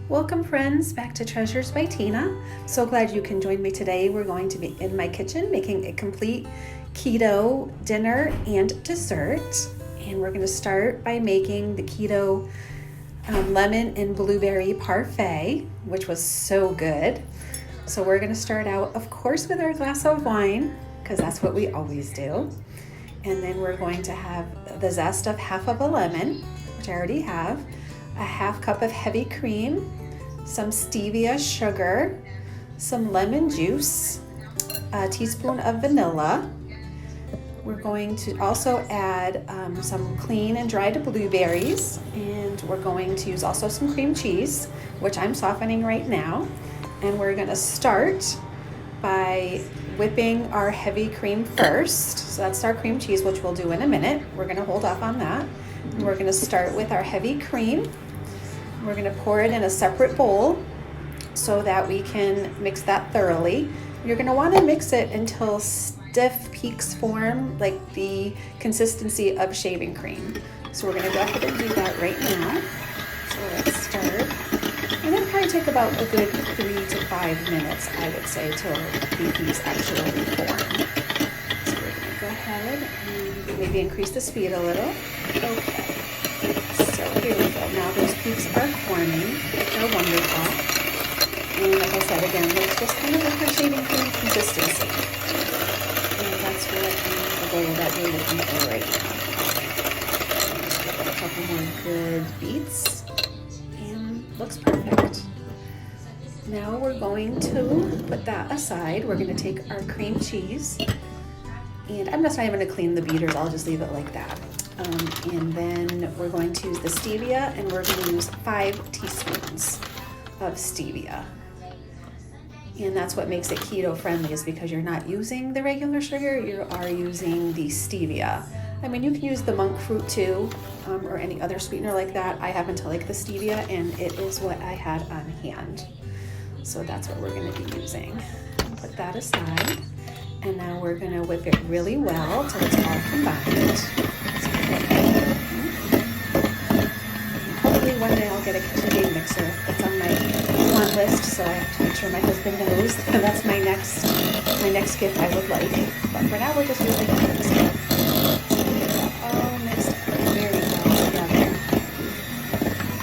Welcome friends back to Treasures by Tina. So glad you can join me today. We're going to be in my kitchen making a complete keto dinner and dessert. And we're going to start by making the keto lemon and blueberry parfait, which was so good. So we're going to start out, of course, with our glass of wine, because that's what we always do. And then we're going to have the zest of half of a lemon, which I already have, a half cup of heavy cream, some stevia sugar, some lemon juice, a teaspoon of vanilla. We're going to also add some clean and dried blueberries, and we're going to use also some cream cheese, which I'm softening right now. And we're going to start by whipping our heavy cream first. So that's our cream cheese, which we'll do in a minute. We're going to hold off on that. And we're going to start with our heavy cream. We're going to pour it in a separate bowl so that we can mix that thoroughly. You're going to want to mix it until stiff peaks form, like the consistency of shaving cream. So we're going to go ahead and do that right now. So let's start. And it'll probably take about a good 3 to 5 minutes, I would say, till the peaks actually form. So we're going to go ahead and maybe increase the speed a little. Okay. So here we go. Now those peaks are forming, which are wonderful. And like I said, again, it's just kind of like a shaving cream consistency. And that's what the goal that we're looking for right now. Just give it a couple more good beats. And looks perfect. Now we're going to put that aside. We're going to take our cream cheese. And I'm just not even going to clean the beaters. I'll just leave it like that. And then we're going to use the stevia, and we're going to use 5 teaspoons of stevia. And that's what makes it keto friendly, is because you're not using the regular sugar, you are using the stevia. I mean, you can use the monk fruit too, or any other sweetener like that. I happen to like the stevia, and it is what I had on hand. So that's what we're going to be using. Put that aside. And now we're going to whip it really well till it's all combined. Hopefully one day I'll get a KitchenAid mixer. It's on my want list, so I have to make sure my husband knows that that's my next gift I would like. But for now, we're just using this one. All mixed very well together.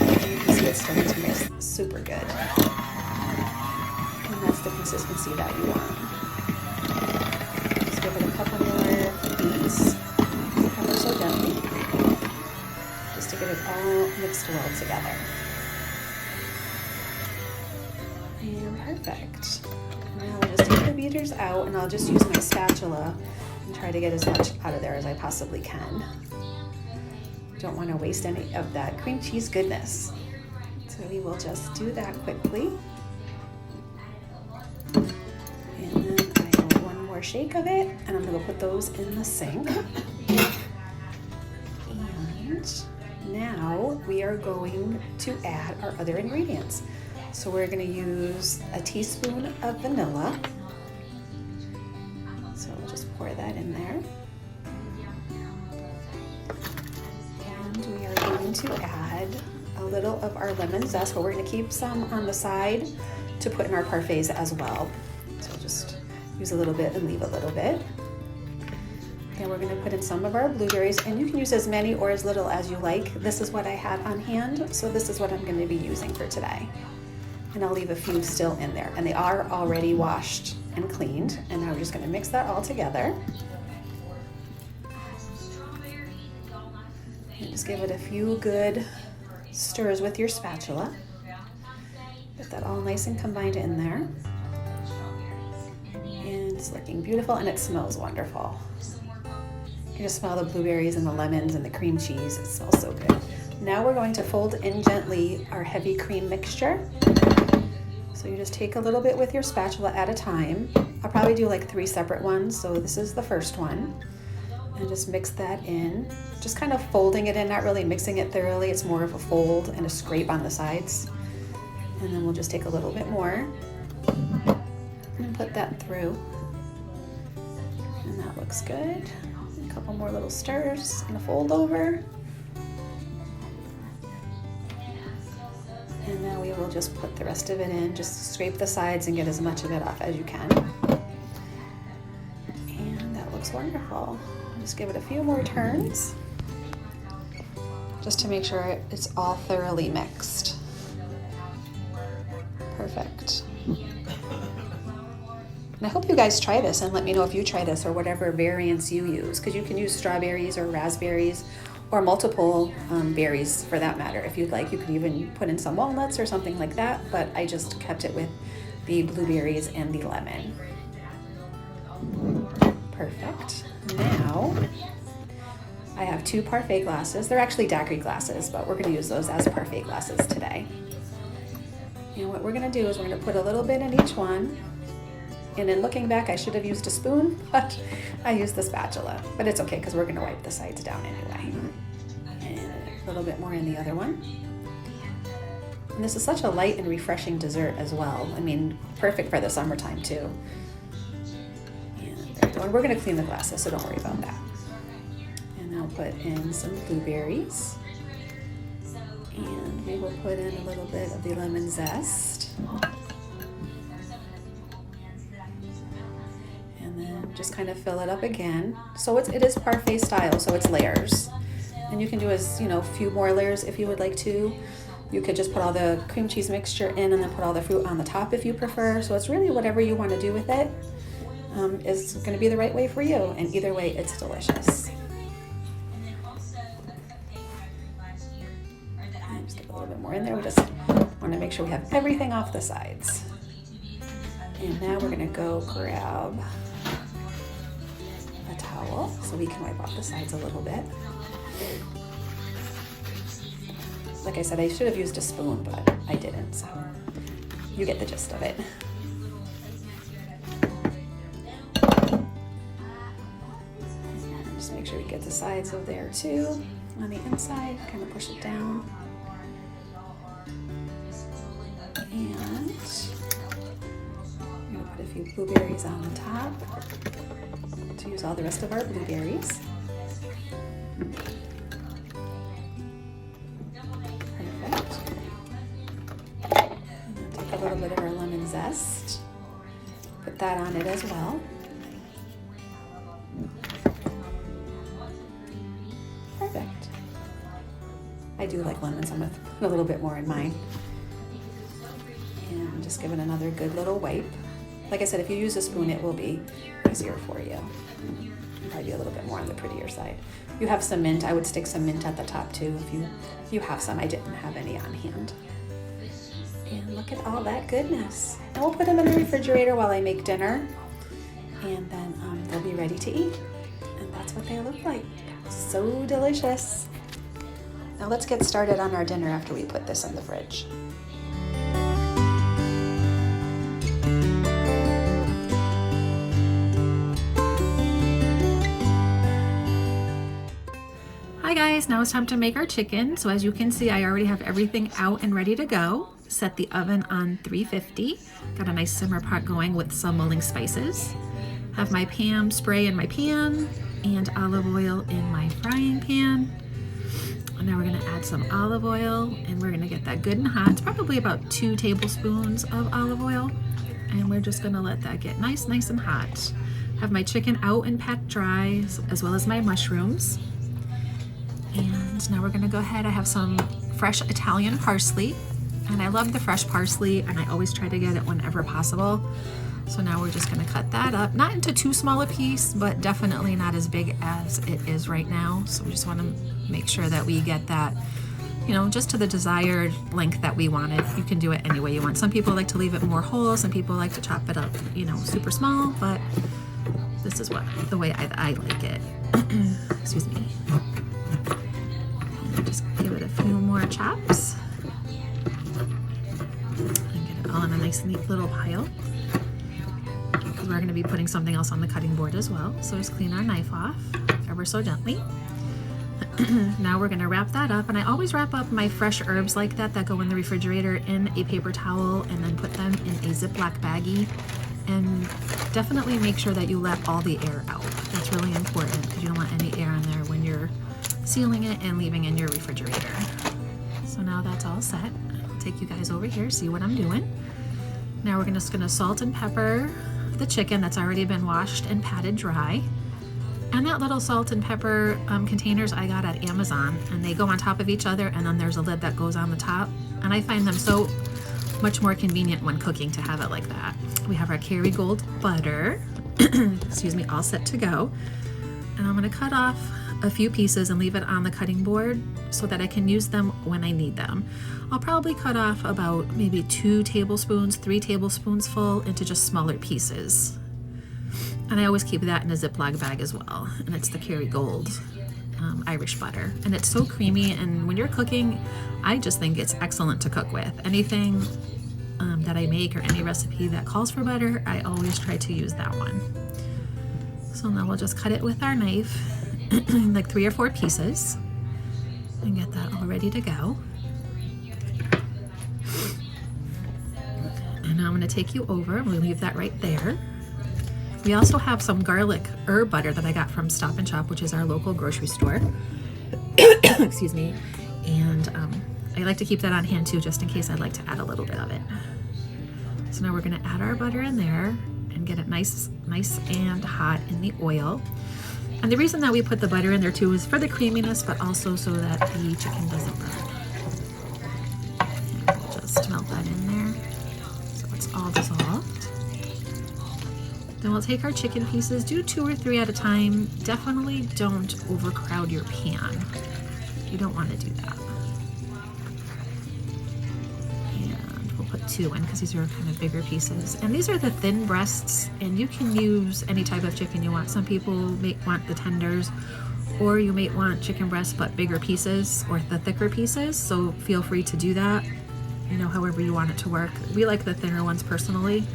And you can see it's starting to mix super good. And that's the consistency that you want. Just give it a couple more beats. Ever so gently. Just to get it all mixed well together. And perfect. Now I'll just take the beaters out, and I'll just use my spatula and try to get as much out of there as I possibly can. Don't want to waste any of that cream cheese goodness. So we will just do that quickly. And then I have one more shake of it, and I'm going to put those in the sink. And now we are going to add our other ingredients. So we're going to use a teaspoon of vanilla. So we'll just pour that in there. And we are going to add a little of our lemon zest, but we're going to keep some on the side to put in our parfaits as well. So just use a little bit and leave a little bit. Then we're going to put in some of our blueberries, and you can use as many or as little as you like. This is what I had on hand, so this is what I'm going to be using for today. And I'll leave a few still in there, and they are already washed and cleaned. And now we're just going to mix that all together. And just give it a few good stirs with your spatula. Get that all nice and combined in there. And it's looking beautiful, and it smells wonderful. You can just smell the blueberries and the lemons and the cream cheese. It smells so good. Now we're going to fold in gently our heavy cream mixture. So you just take a little bit with your spatula at a time. I'll probably do like 3 separate ones. So this is the first one. And just mix that in. Just kind of folding it in, not really mixing it thoroughly. It's more of a fold and a scrape on the sides. And then we'll just take a little bit more and put that through. And that looks good. A couple more little stirs and a fold over. And now we will just put the rest of it in. Just scrape the sides and get as much of it off as you can. And that looks wonderful. Just give it a few more turns just to make sure it's all thoroughly mixed. Perfect. And I hope you guys try this and let me know if you try this or whatever variants you use, because you can use strawberries or raspberries or multiple berries for that matter. If you'd like, you could even put in some walnuts or something like that, but I just kept it with the blueberries and the lemon. Perfect. Now, I have 2 Parfait glasses. They're actually daiquiri glasses, but we're gonna use those as Parfait glasses today. And what we're gonna do is we're gonna put a little bit in each one. And then looking back, I should have used a spoon, but I used the spatula. But it's okay, because we're gonna wipe the sides down anyway. And a little bit more in the other one. And this is such a light and refreshing dessert as well. I mean, perfect for the summertime too. And we're gonna clean the glasses, so don't worry about that. And I'll put in some blueberries. And we will put in a little bit of the lemon zest. Just kind of fill it up again. So it is Parfait style, so it's layers. And you can do as, a few more layers if you would like to. You could just put all the cream cheese mixture in and then put all the fruit on the top if you prefer. So it's really whatever you want to do with it is going to be the right way for you. And either way, it's delicious. And just get a little bit more in there. We just want to make sure we have everything off the sides. And now we're going to go grab a towel so we can wipe off the sides a little bit. Like I said, I should have used a spoon, but I didn't, so you get the gist of it. And just make sure we get the sides of there too. On the inside, kind of push it down. And I'm gonna put a few blueberries on the top to use all the rest of our blueberries. Perfect. And then take a little bit of our lemon zest, put that on it as well. Perfect. I do like lemons, I'm gonna put a little bit more in mine. And just give it another good little wipe. Like I said, if you use a spoon, it will be easier for you. Probably be a little bit more on the prettier side. If you have some mint, I would stick some mint at the top too. If you have some, I didn't have any on hand. And look at all that goodness. And we'll put them in the refrigerator while I make dinner. And then they'll be ready to eat. And that's what they look like. So delicious. Now let's get started on our dinner after we put this in the fridge. Hi guys, now it's time to make our chicken. So as you can see, I already have everything out and ready to go. Set the oven on 350. Got a nice simmer pot going with some mulling spices. Have my Pam spray in my pan and olive oil in my frying pan. And now we're gonna add some olive oil and we're gonna get that good and hot. It's probably about 2 tablespoons of olive oil. And we're just gonna let that get nice and hot. Have my chicken out and packed dry, as well as my mushrooms. And now we're gonna go ahead. I have some fresh Italian parsley, and I love the fresh parsley, and I always try to get it whenever possible. So now we're just gonna cut that up, not into too small a piece, but definitely not as big as it is right now. So we just wanna make sure that we get that, just to the desired length that we want it. You can do it any way you want. Some people like to leave it more whole, some people like to chop it up, super small, but this is the way I like it. Excuse me. Just give it a few more chops and get it all in a nice neat little pile, because we're going to be putting something else on the cutting board as well. So just clean our knife off ever so gently. Now we're going to wrap that up, and I always wrap up my fresh herbs like that go in the refrigerator in a paper towel and then put them in a Ziploc baggie, and definitely make sure that you let all the air out. That's really important, because you don't want any air in there when you're sealing it and leaving in your refrigerator. So now that's all set. take you guys over here, see what I'm doing. Now we're just gonna salt and pepper the chicken that's already been washed and patted dry. And that little salt and pepper containers I got at Amazon, and they go on top of each other, and then there's a lid that goes on the top. And I find them so much more convenient when cooking to have it like that. We have our Kerrygold butter, excuse me, all set to go. And I'm gonna cut off a few pieces and leave it on the cutting board so that I can use them when I need them. I'll probably cut off about maybe 2 tablespoons, 3 tablespoons full into just smaller pieces. And I always keep that in a Ziploc bag as well. And it's the Kerrygold Irish butter. And it's so creamy, and when you're cooking, I just think it's excellent to cook with. Anything that I make or any recipe that calls for butter, I always try to use that one. So now we'll just cut it with our knife, like 3 or 4 pieces, and get that all ready to go. And now I'm gonna take you over, we'll leave that right there. We also have some garlic herb butter that I got from Stop and Shop, which is our local grocery store. Excuse me. And I like to keep that on hand too, just in case I'd like to add a little bit of it. So now we're gonna add our butter in there and get it nice and hot in the oil. And the reason that we put the butter in there too is for the creaminess, but also so that the chicken doesn't burn. And we'll just melt that in there so it's all dissolved. Then we'll take our chicken pieces, do 2 or 3 at a time. Definitely don't overcrowd your pan. You don't want to do that. And we'll put 2 in because these are kind of bigger pieces. And these are the thin breasts, and you can use any type of chicken you want. Some people may want the tenders, or you may want chicken breasts but bigger pieces or the thicker pieces. So feel free to do that, you know, however you want it to work. We like the thinner ones personally.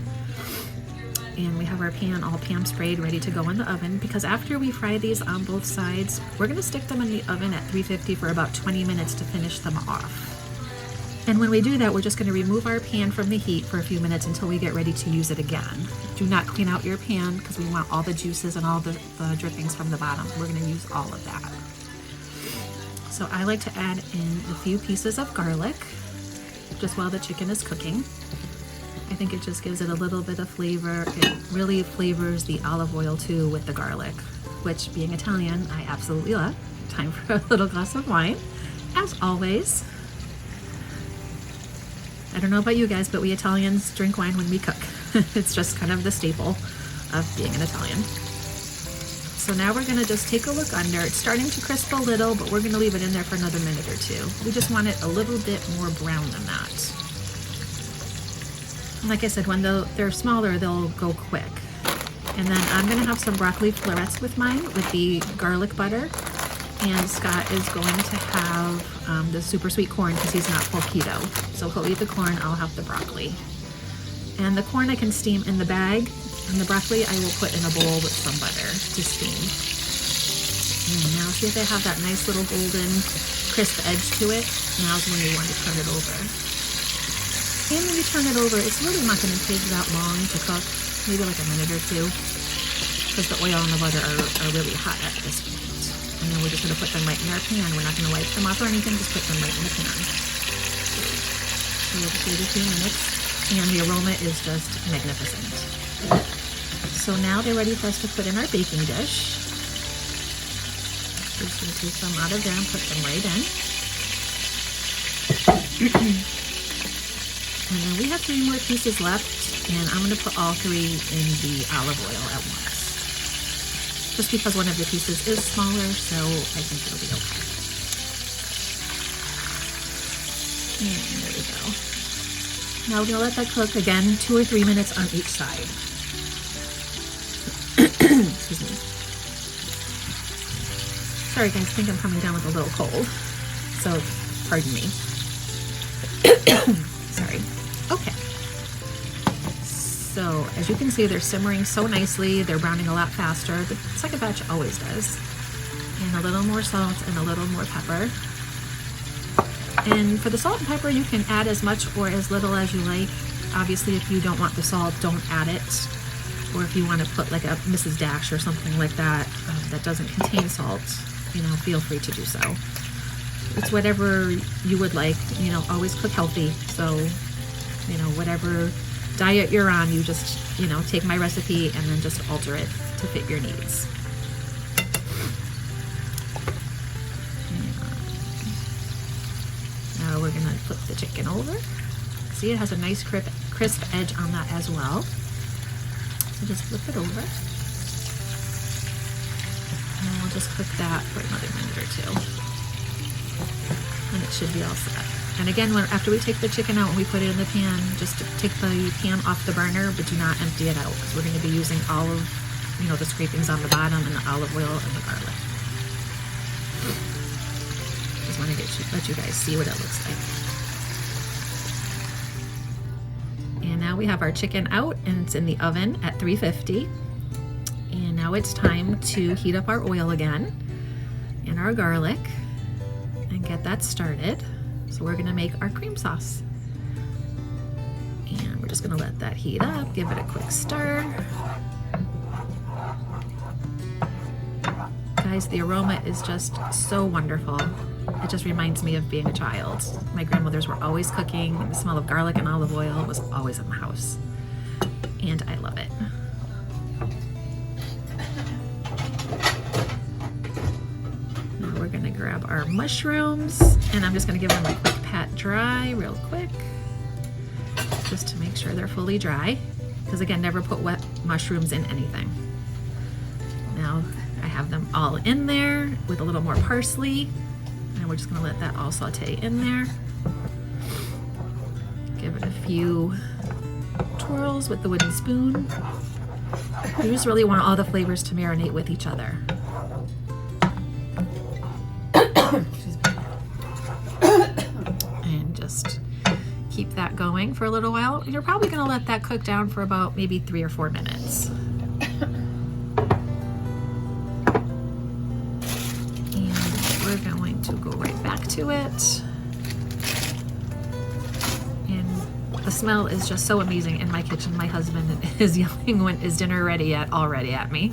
And we have our pan all pan sprayed, ready to go in the oven, because after we fry these on both sides, we're gonna stick them in the oven at 350 for about 20 minutes to finish them off. And when we do that, we're just gonna remove our pan from the heat for a few minutes until we get ready to use it again. Do not clean out your pan because we want all the juices and all the drippings from the bottom. We're gonna use all of that. So I like to add in a few pieces of garlic just while the chicken is cooking. I think it just gives it a little bit of flavor. It really flavors the olive oil too with the garlic, which, being Italian, I absolutely love. Time for a little glass of wine, as always. I don't know about you guys, but we Italians drink wine when we cook. It's just kind of the staple of being an Italian. So now we're gonna just take a look under. It's starting to crisp a little, but we're gonna leave it in there for another minute or 2. We just want it a little bit more brown than that. Like I said, when they're smaller, they'll go quick. And then I'm gonna have some broccoli florets with mine with the garlic butter. And Scott is going to have the super sweet corn because he's not full keto. So he'll eat the corn, I'll have the broccoli. And the corn I can steam in the bag, and the broccoli I will put in a bowl with some butter to steam. And now see if they have that nice little golden crisp edge to it. Now's when you want to turn it over. And when you turn it over, it's really not going to take that long to cook, maybe like a minute or 2, because the oil and the butter are really hot at this point. And then we're just going to put them right in our pan. We're not going to wipe them off or anything, just put them right in the pan. So we'll just wait a few minutes, and the aroma is just magnificent. So now they're ready for us to put in our baking dish. We're just going to take them out of there and put them right in. And then we have 3 more pieces left, and I'm going to put all 3 in the olive oil at once. Just because one of the pieces is smaller, so I think it'll be okay. And there we go. Now we're going to let that cook again 2 or 3 minutes on each side. Excuse me. Sorry guys, I think I'm coming down with a little cold, so pardon me. Sorry. Okay. So as you can see, they're simmering so nicely. They're browning a lot faster. The second batch always does. And a little more salt and a little more pepper. And for the salt and pepper, you can add as much or as little as you like. Obviously, if you don't want the salt, don't add it. Or if you want to put like a Mrs. Dash or something like that that doesn't contain salt, you know, feel free to do so. it's whatever you would like. You know, always cook healthy. So, you know, whatever diet you're on, you just, you know, take my recipe and then just alter it to fit your needs. Now we're gonna flip the chicken over. See, it has a nice crisp edge on that as well. So just flip it over. And we'll just cook that for another minute or two. And it should be all set. And again, after we take the chicken out and we put it in the pan, just to take the pan off the burner, but do not empty it out, because we're going to be using all of, you know, the scrapings on the bottom and the olive oil and the garlic. Just want to let you guys see what it looks like. And now we have our chicken out, and it's in the oven at 350. And now it's time to heat up our oil again and our garlic and get that started. So we're gonna make our cream sauce. And we're just gonna let that heat up, give it a quick stir. Guys, the aroma is just so wonderful. It just reminds me of being a child. My grandmothers were always cooking, and the smell of garlic and olive oil was always in the house. And I love it. Now we're gonna grab our mushrooms, and I'm just gonna give them a quick pat dry real quick, just to make sure they're fully dry. Because again, never put wet mushrooms in anything. Now I have them all in there with a little more parsley, and we're just gonna let that all saute in there. Give it a few twirls with the wooden spoon. You just really want all the flavors to marinate with each other. And just keep that going for a little while. You're probably gonna let that cook down for about maybe 3 or 4 minutes. And we're going to go right back to it. And the smell is just so amazing in my kitchen. My husband is yelling, "When is dinner ready yet?" already at me.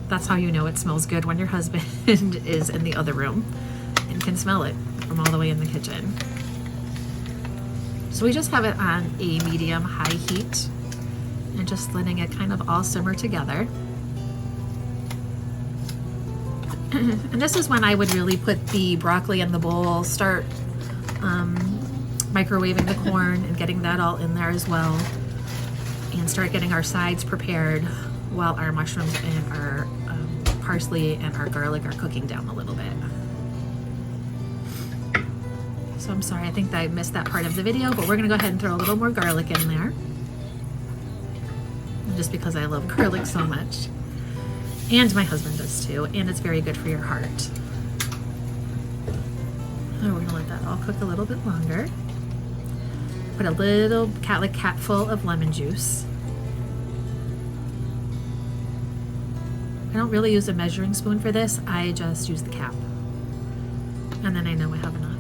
That's how you know it smells good, when your husband is in the other room and can smell it from all the way in the kitchen. So we just have it on a medium-high heat and just letting it kind of all simmer together. And this is when I would really put the broccoli in the bowl, start microwaving the corn and getting that all in there as well, and start getting our sides prepared while our mushrooms and our parsley and our garlic are cooking down a little bit. So I'm sorry, I think that I missed that part of the video, but we're gonna go ahead and throw a little more garlic in there, just because I love garlic so much. And my husband does too, and it's very good for your heart. And we're gonna let that all cook a little bit longer. Put a little capful of lemon juice. I don't really use a measuring spoon for this, I just use the cap. And then I know I have enough.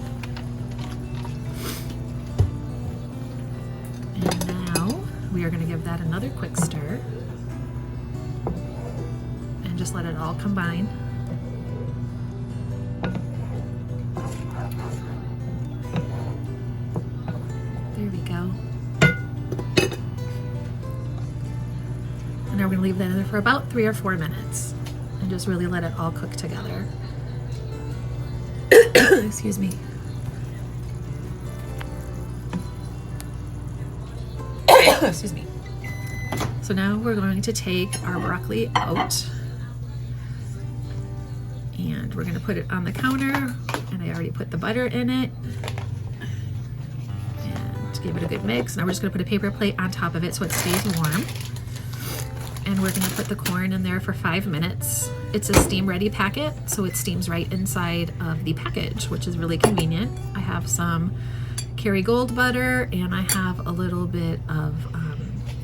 And now we are gonna give that another quick stir. And just let it all combine. There we go. And now we're gonna leave that in there for about 3 or 4 minutes and just really let it all cook together. Excuse me. Excuse me. So now we're going to take our broccoli out, and we're gonna put it on the counter, and I already put the butter in it. And give it a good mix. Now we're just gonna put a paper plate on top of it so it stays warm. And we're gonna put the corn in there for 5 minutes. It's a steam ready packet, so it steams right inside of the package, which is really convenient. I have some Kerrygold butter, and I have a little bit of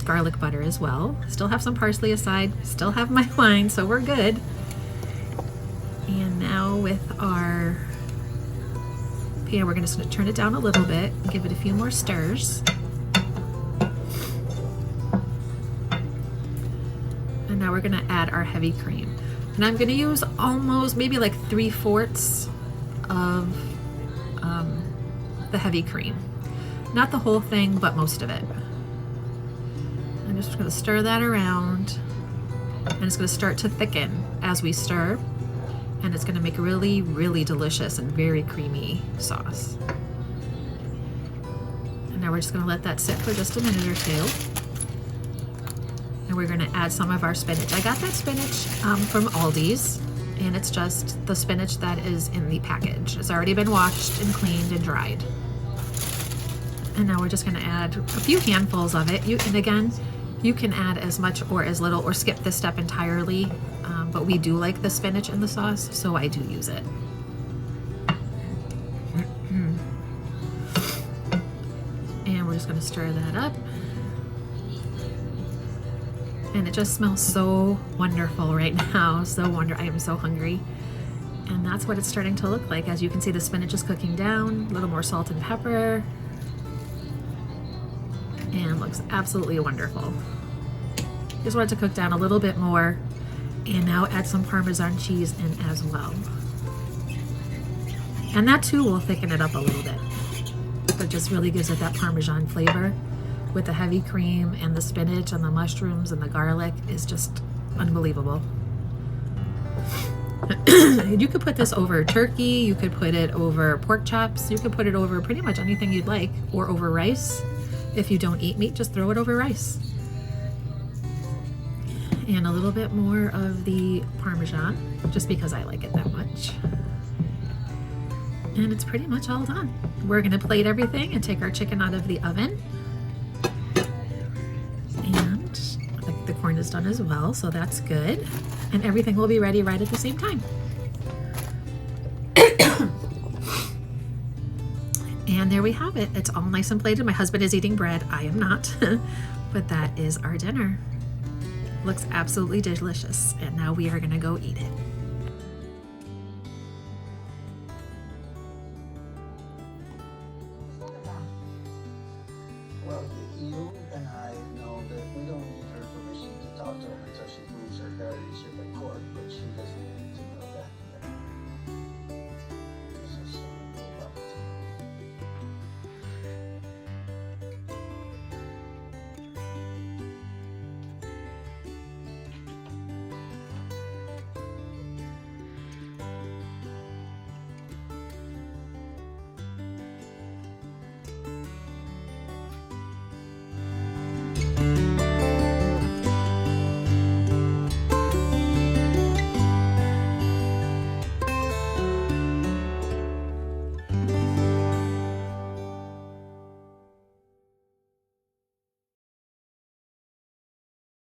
garlic butter as well. Still have some parsley aside, still have my wine, so we're good. And now with our pan, we're just gonna turn it down a little bit, give it a few more stirs. And now we're gonna add our heavy cream. And I'm gonna use almost maybe like 3/4 of the heavy cream. Not the whole thing, but most of it. I'm just going to stir that around, and it's going to start to thicken as we stir, and it's going to make a really, really delicious and very creamy sauce. And now we're just going to let that sit for just a minute or two. And we're going to add some of our spinach. I got that spinach from Aldi's, and it's just the spinach that is in the package. It's already been washed and cleaned and dried. And now we're just going to add a few handfuls of it. And again, you can add as much or as little, or skip this step entirely, but we do like the spinach in the sauce, so I do use it. And we're just going to stir that up. And it just smells so wonderful right now. I am so hungry. And that's what it's starting to look like. As you can see, the spinach is cooking down, a little more salt and pepper. And looks absolutely wonderful. Just want it to cook down a little bit more. And now add some Parmesan cheese in as well. And that too will thicken it up a little bit. But just really gives it that Parmesan flavor. With the heavy cream and the spinach and the mushrooms and the garlic is just unbelievable. You could put this over turkey, you could put it over pork chops, you could put it over pretty much anything you'd like, or over rice. If you don't eat meat, just throw it over rice. And a little bit more of the Parmesan, just because I like it that much. And it's pretty much all done. We're gonna plate everything and take our chicken out of the oven. And the corn is done as well, so that's good. And everything will be ready right at the same time. And there we have it. It's all nice and plated. My husband is eating bread. I am not. But that is our dinner. Looks absolutely delicious. And now we are going to go eat it. Well, you and I know that we don't need her permission to talk to him until she proves her heritage in the court, but she doesn't need to